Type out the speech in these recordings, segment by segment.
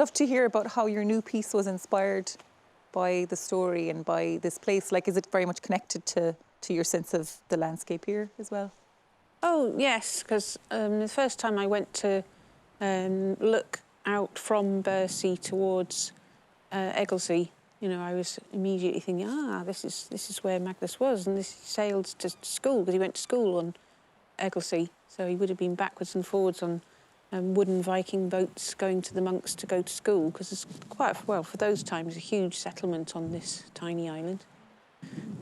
love to hear about how your new piece was inspired by the story and by this place. Like, is it very much connected to your sense of the landscape here as well? Oh, yes, because the first time I went to look out from Bercy towards Egglesey, you know, I was immediately thinking, this is where Magnus was, and he sailed to school, because he went to school on Egglesey, so he would have been backwards and forwards on wooden Viking boats going to the monks to go to school, because it's quite, well, for those times, a huge settlement on this tiny island.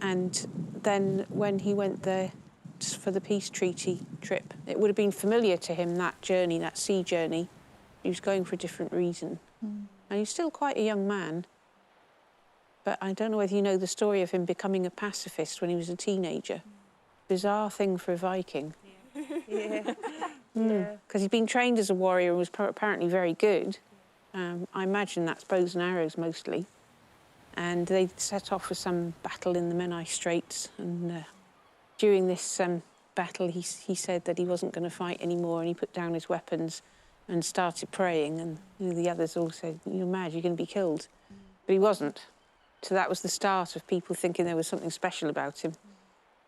And then when he went there for the peace treaty trip, it would have been familiar to him, that journey, that sea journey. He was going for a different reason. And he's still quite a young man, but I don't know whether you know the story of him becoming a pacifist when he was a teenager. Bizarre thing for a Viking. Yeah. Because he'd been trained as a warrior and was apparently very good. I imagine that's bows and arrows mostly. And they set off for some battle in the Menai Straits. And during this battle, he said that he wasn't going to fight anymore, and he put down his weapons and started praying. And you know, the others all said, "You're mad, you're going to be killed." But he wasn't. So that was the start of people thinking there was something special about him.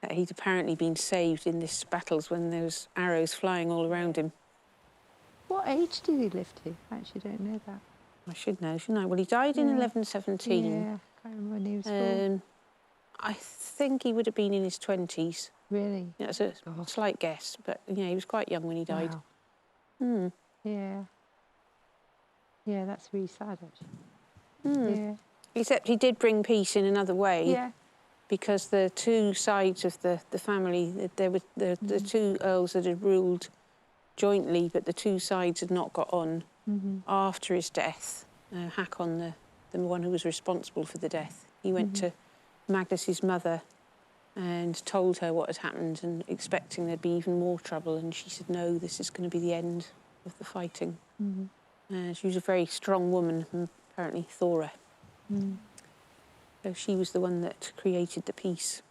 That he'd apparently been saved in this battles when there was arrows flying all around him. What age did he live to? I actually don't know that. I should know, shouldn't I? Well, he died in 1117. Yeah, I can't remember when he was born. I think he would have been in his 20s. Really? Yeah, it's a slight guess, but yeah, he was quite young when he died. Wow. Yeah. Yeah, that's really sad, actually. Yeah. Except he did bring peace in another way. Yeah. Because the two sides of the family, there were the two earls that had ruled jointly, but the two sides had not got on. After his death, Hakon, the one who was responsible for the death, he went to Magnus's mother and told her what had happened, and expecting there'd be even more trouble, and she said, "No, this is going to be the end of the fighting." She was a very strong woman, apparently Thora. So she was the one that created the piece.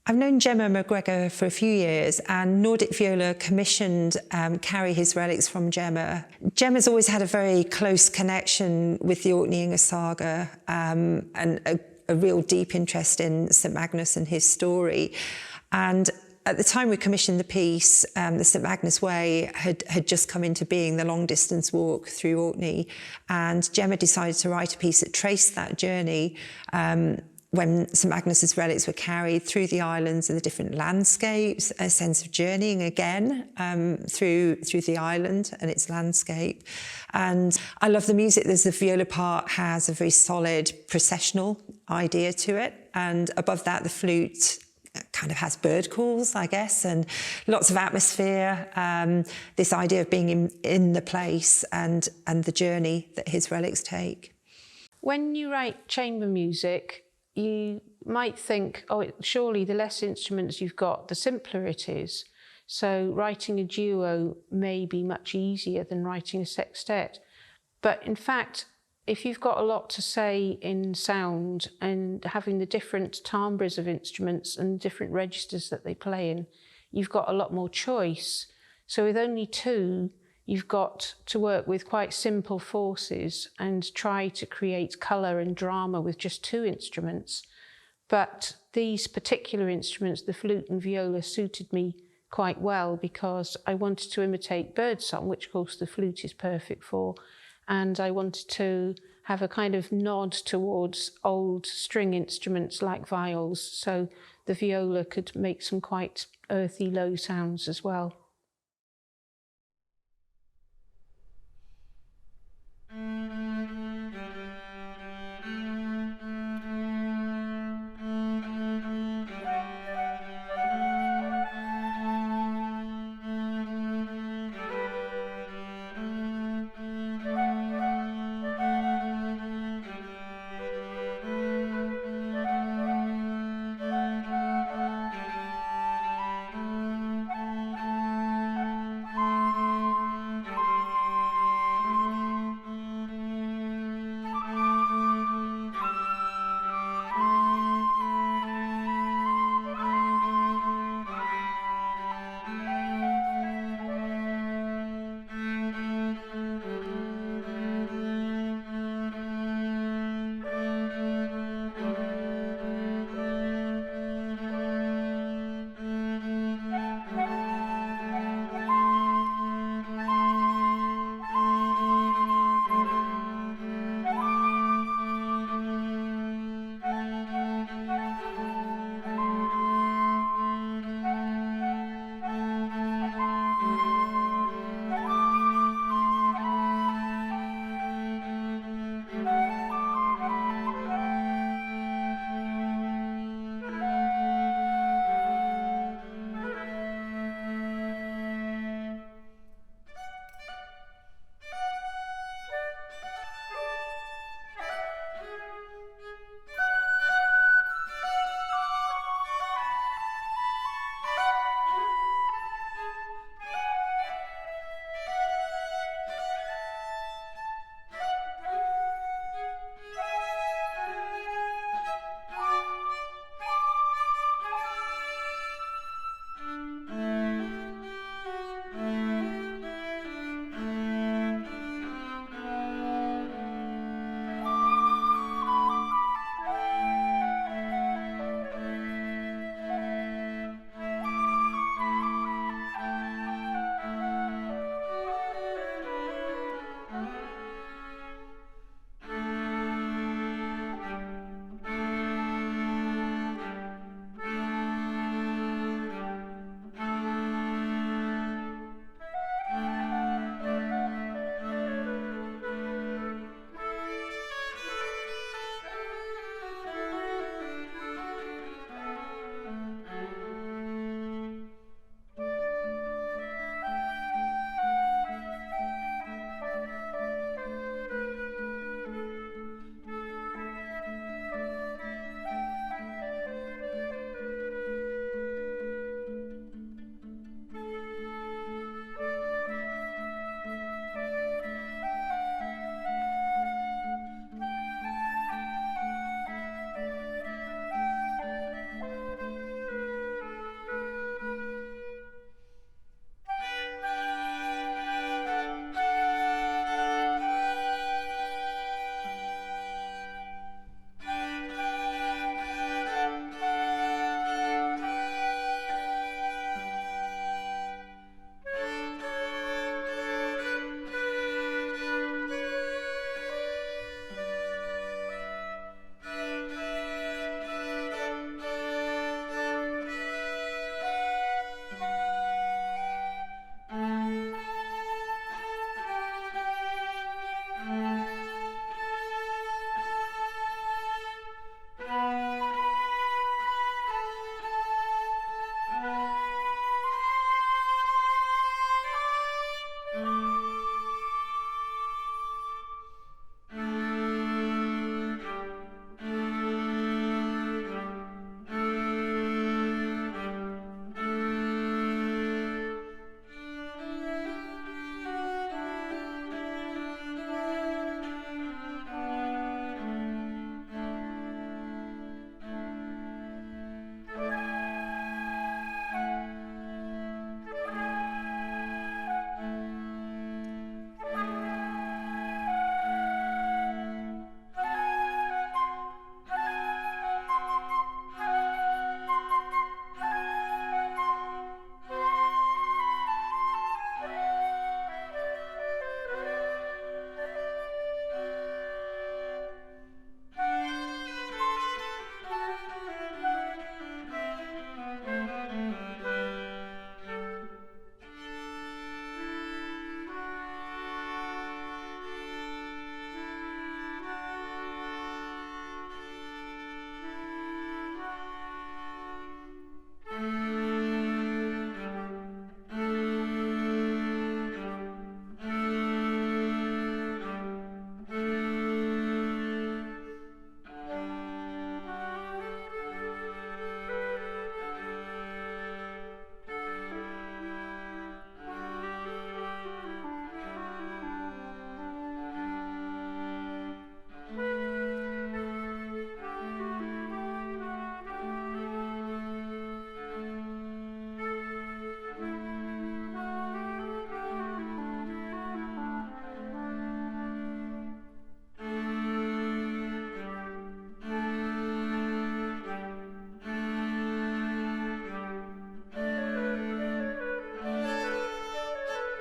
I've known Gemma McGregor for a few years, and Nordic Viola commissioned Carry His Relics from Gemma. Gemma's always had a very close connection with the Orkney saga and a real deep interest in St Magnus and his story. And at the time we commissioned the piece, the St Magnus Way had just come into being, the long-distance walk through Orkney, and Gemma decided to write a piece that traced that journey when St Magnus's relics were carried through the islands and the different landscapes, a sense of journeying again through the island and its landscape. And I love the music. The viola part has a very solid processional idea to it, and above that the flute kind of has bird calls, I guess, and lots of atmosphere, this idea of being in the place and the journey that his relics take. When you write chamber music, you might think, oh, surely the less instruments you've got, the simpler it is. So writing a duo may be much easier than writing a sextet. But in fact, if you've got a lot to say in sound and having the different timbres of instruments and different registers that they play in, you've got a lot more choice. So with only two, you've got to work with quite simple forces and try to create colour and drama with just two instruments. But these particular instruments, the flute and viola, suited me quite well because I wanted to imitate birdsong, which of course the flute is perfect for, and I wanted to have a kind of nod towards old string instruments like viols, so the viola could make some quite earthy low sounds as well.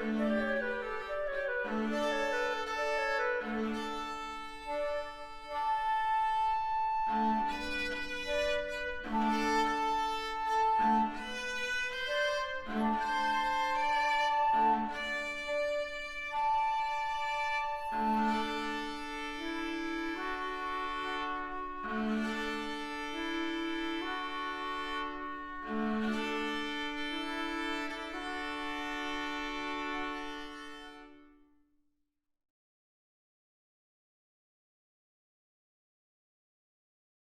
you.